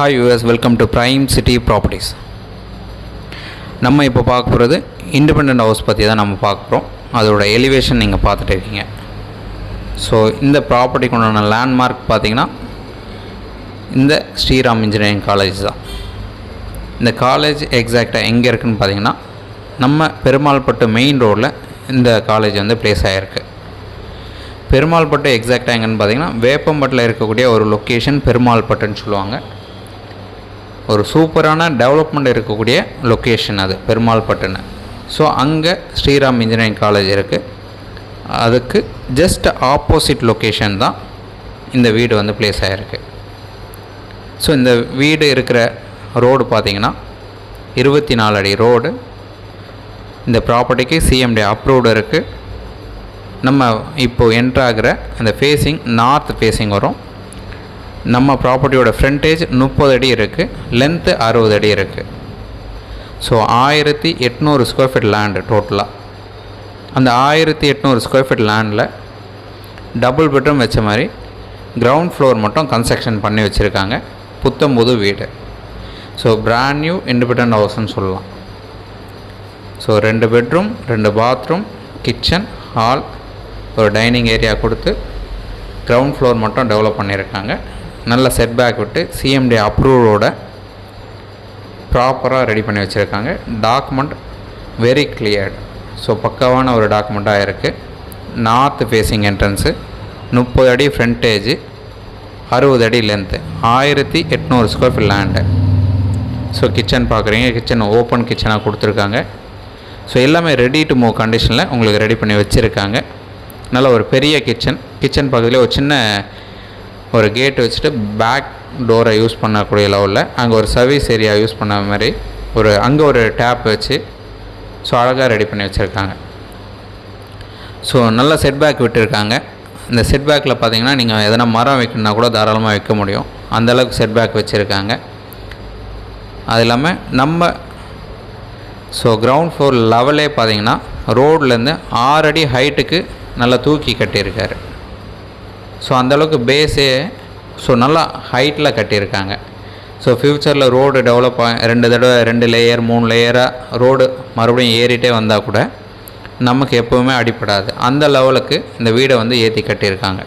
Hi US, welcome to prime city properties. நம்ம இப்போ பார்க்க போகிறது இண்டிபெண்ட் ஹவுஸ் பற்றி தான் நம்ம பார்க்க போகிறோம். அதோட எலிவேஷன் நீங்கள் பார்த்துட்டு இருக்கீங்க. ஸோ இந்த ப்ராப்பர்ட்டிக்கு உண்டான லேண்ட்மார்க் பார்த்திங்கன்னா இந்த ஸ்ரீராம் இன்ஜினியரிங் காலேஜ் தான். இந்த காலேஜ் எக்ஸாக்டாக எங்கே இருக்குதுன்னு பார்த்திங்கன்னா நம்ம பெருமாள்பட்டு மெயின் ரோடில் இந்த காலேஜ் வந்து ப்ளேஸ் ஆகிருக்கு. பெருமாள்பட்டு எக்ஸாக்டாக எங்கன்னு பார்த்திங்கன்னா வேப்பம்பட்டில் இருக்கக்கூடிய ஒரு லொக்கேஷன் பெருமாள்பட்டுன்னு சொல்லுவாங்க. ஒரு சூப்பரான டெவலப்மெண்ட் இருக்கக்கூடிய லொக்கேஷன் அது பெருமாள்பட்டுன்னு. ஸோ அங்கே ஸ்ரீராம் இன்ஜினியரிங் காலேஜ் இருக்குது. அதுக்கு ஜஸ்ட் ஆப்போசிட் லொக்கேஷன் தான் இந்த வீடு வந்து ப்ளேஸ் ஆகிருக்கு. ஸோ இந்த வீடு இருக்கிற ரோடு பார்த்திங்கன்னா 24 அடி ரோடு. இந்த ப்ராப்பர்ட்டிக்கு சிஎம்டி அப்ரூவ்டு இருக்குது. நம்ம இப்போது என்ட்ராகிற அந்த ஃபேஸிங் நார்த் ஃபேஸிங் வரும். நம்ம ப்ராப்பர்ட்டியோட ஃப்ரண்டேஜ் 30 அடி இருக்குது, லென்த்து 60 அடி இருக்குது. ஸோ 1800 ஸ்கொயர் ஃபீட் லேண்டு டோட்டலாக. அந்த 1800 ஸ்கொயர் ஃபீட் லேண்டில் டபுள் பெட்ரூம் வச்ச மாதிரி கிரவுண்ட் ஃப்ளோர் மட்டும் கன்ஸ்ட்ரக்ஷன் பண்ணி வச்சுருக்காங்க. புத்தம்புது வீடு. ஸோ பிராண்ட் நியூ இண்டிபெண்டன்ட் ஹவுஸ்ன்னு சொல்லலாம். So 2 bedroom, 2 bathroom, kitchen, hall, ஒரு டைனிங் ஏரியா கொடுத்து கிரவுண்ட் ஃப்ளோர் மட்டும் டெவலப் பண்ணியிருக்காங்க. நல்ல செட்பேக் விட்டு சிஎம்டி அப்ரூவோட ப்ராப்பராக ரெடி பண்ணி வச்சுருக்காங்க. Document very cleared. ஸோ பக்காவான ஒரு டாக்குமெண்ட்டாக இருக்குது. நார்த் ஃபேஸிங் என்ட்ரன்ஸு, 30 அடி ஃப்ரண்டேஜு, 60 அடி length, 1800 square feet land. So kitchen பார்க்குறீங்க, கிச்சன் ஓப்பன் கிச்சனாக கொடுத்துருக்காங்க. ஸோ எல்லாமே ரெடி டு மூவ் கண்டிஷனில் உங்களுக்கு ரெடி பண்ணி வச்சுருக்காங்க. நல்ல ஒரு பெரிய கிச்சன் பக்கத்துலேயே ஒரு சின்ன ஒரு கேட் வச்சுட்டு பேக் டோரை யூஸ் பண்ணக்கூடிய லெவலில் அங்கே ஒரு சர்வீஸ் ஏரியா யூஸ் பண்ண மாதிரி அங்கே ஒரு டேப் வச்சு ஸோ அழகாக ரெடி பண்ணி வச்சுருக்காங்க. ஸோ நல்ல செட்பேக் விட்டுருக்காங்க. இந்த செட்பேக்கில் பார்த்தீங்கன்னா நீங்கள் எதனா மரம் வைக்கணுன்னா கூட தாராளமாக வைக்க முடியும். அந்தளவுக்கு செட்பேக் வச்சுருக்காங்க. அது இல்லாமல் நம்ம கிரவுண்ட் ஃப்ளோர் லெவலே பார்த்தீங்கன்னா ரோட்லேருந்து 6 அடி ஹைட்டுக்கு நல்லா தூக்கி கட்டியிருக்காரு. ஸோ அந்தளவுக்கு பேஸே நல்லா ஹைட்டில் கட்டியிருக்காங்க. ஸோ ஃப்யூச்சரில் ரோடு டெவலப் 2 தடவை 2 லேயர் 3 லேயராக ரோடு மறுபடியும் ஏறிட்டே வந்தால் கூட நமக்கு எப்போவுமே அடிப்படாது. அந்த லெவலுக்கு இந்த வீடை வந்து ஏற்றி கட்டியிருக்காங்க.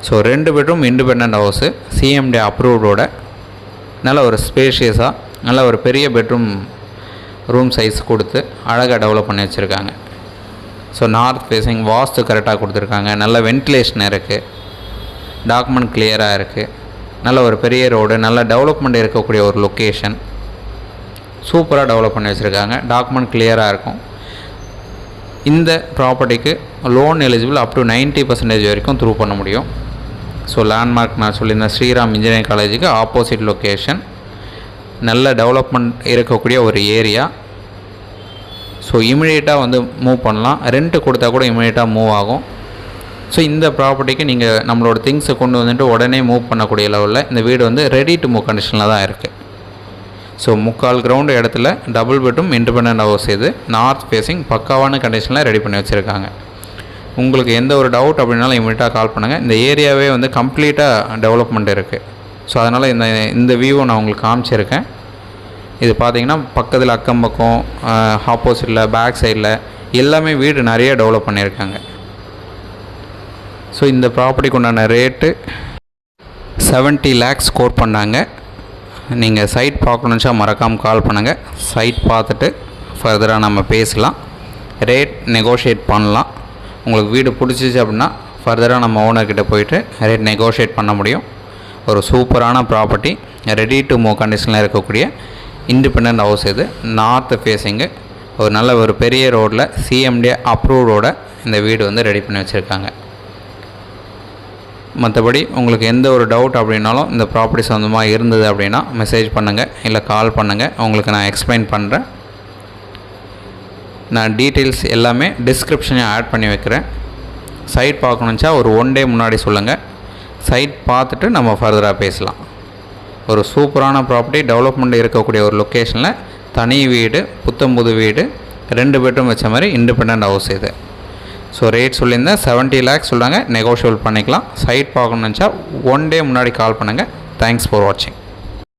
So 2 bedroom independent house, CMD அப்ரூவ்டோட நல்ல ஒரு ஸ்பேஷியஸாக நல்ல ஒரு பெரிய பெட்ரூம் ரூம் சைஸ் கொடுத்து அழகாக டெவலப் பண்ணி வச்சுருக்காங்க. ஸோ நார்த் ஃபேஸிங் வாஸ்து கரெக்டாக கொடுத்துருக்காங்க. நல்ல வென்டிலேஷன் இருக்குது. டாக்குமெண்ட் கிளியராக இருக்குது. நல்ல ஒரு பெரிய ரோடு, நல்ல டெவலப்மெண்ட் இருக்கக்கூடிய ஒரு லொக்கேஷன். சூப்பராக டெவலப் பண்ணி வச்சுருக்காங்க. டாக்குமெண்ட் கிளியராக இருக்கும். இந்த ப்ராப்பர்ட்டிக்கு லோன் எலிஜிபிள் அப் டு 90% வரைக்கும் த்ரூ பண்ண முடியும். ஸோ லேண்ட்மார்க் நான் சொல்லியிருந்தேன், ஸ்ரீராம் இன்ஜினியரிங் காலேஜுக்கு ஆப்போசிட் லொக்கேஷன். நல்ல டெவலப்மெண்ட் இருக்கக்கூடிய ஒரு ஏரியா. ஸோ இமிடியேட்டாக வந்து மூவ் பண்ணலாம். ரெண்ட்டு கொடுத்தா கூட இமிடியேட்டாக மூவ் ஆகும். ஸோ இந்த ப்ராப்பர்ட்டிக்கு நீங்கள் நம்மளோட திங்ஸை கொண்டு வந்துட்டு உடனே மூவ் பண்ணக்கூடிய லெவலில் இந்த வீடு வந்து ரெடி டு மூவ் கண்டிஷனில் தான் இருக்குது. ஸோ 3/4 கிரவுண்டு இடத்துல டபுள் பெட்ரூம் இண்டிபெண்ட் ஹவுஸ். இது நார்த் ஃபேஸிங் பக்காவான கண்டிஷனில் ரெடி பண்ணி வச்சுருக்காங்க. உங்களுக்கு எந்த ஒரு டவுட் அப்படின்னாலும் இமிடியேட்டாக கால் பண்ணுங்கள். இந்த ஏரியாவே வந்து கம்ப்ளீட்டாக டெவலப்மெண்ட் இருக்குது. ஸோ அதனால் இந்த வியூவை நான் உங்களுக்கு காமிச்சிருக்கேன். இது பார்த்திங்கன்னா பக்கத்தில் அக்கம் பக்கம் ஆப்போசிட்டில் பேக் சைடில் எல்லாமே வீடு நிறைய டெவலப் பண்ணியிருக்காங்க. ஸோ இந்த ப்ராப்பர்ட்டிக்கு உண்டான ரேட்டு 70 lakhs ஸ்கோர் பண்ணாங்க. நீங்கள் சைட் பார்க்கணுச்சா மறக்காமல் கால் பண்ணுங்கள். சைட் பார்த்துட்டு ஃபர்தராக நம்ம பேசலாம். ரேட் நெகோஷியேட் பண்ணலாம். உங்களுக்கு வீடு பிடிச்சிச்சு அப்படின்னா ஃபர்தராக நம்ம ஓனர்கிட்ட போயிட்டு ரேட் நெகோஷியேட் பண்ண முடியும். ஒரு சூப்பரான ப்ராப்பர்ட்டி, ரெடி டு மூவ் கண்டிஷனில் இருக்கக்கூடிய இண்டிபெண்ட் ஹவுஸ். இது நார்த் ஃபேஸிங்கு, ஒரு நல்ல ஒரு பெரிய ரோட்டில் சிஎம்டி அப்ரூவ்டோட இந்த வீடு வந்து ரெடி பண்ணி வச்சுருக்காங்க. மற்றபடி உங்களுக்கு எந்த ஒரு டவுட் அப்படின்னாலும் இந்த ப்ராப்பர்ட்டி சொந்தமாக இருந்தது அப்படின்னா மெசேஜ் பண்ணுங்கள், இல்லை கால் பண்ணுங்கள். உங்களுக்கு நான் எக்ஸ்பிளைன் பண்ணுறேன். நான் டீட்டெயில்ஸ் எல்லாமே டிஸ்கிரிப்ஷனையும் ஆட் பண்ணி வைக்கிறேன். சைட் பார்க்கணுச்சா ஒரு 1 day முன்னாடி சொல்லுங்கள். சைட் பார்த்துட்டு நம்ம ஃபர்தராக பேசலாம். ஒரு சூப்பரான ப்ராப்பர்ட்டி, டெவலப்மெண்ட் இருக்கக்கூடிய ஒரு லொக்கேஷனில் தனி வீடு, புத்தம்புது வீடு, 2 பெட்ரூம் வச்ச மாதிரி இண்டிபெண்ட் ஹவுஸ் இது. ஸோ ரேட் சொல்லியிருந்தேன் 70 lakhs சொல்கிறாங்க, நெகோஷியபிள் பண்ணிக்கலாம். சைட் பார்க்கணுன்னு நினச்சா 1 day முன்னாடி கால் பண்ணுங்கள். தேங்க்ஸ் ஃபார் வாட்சிங்.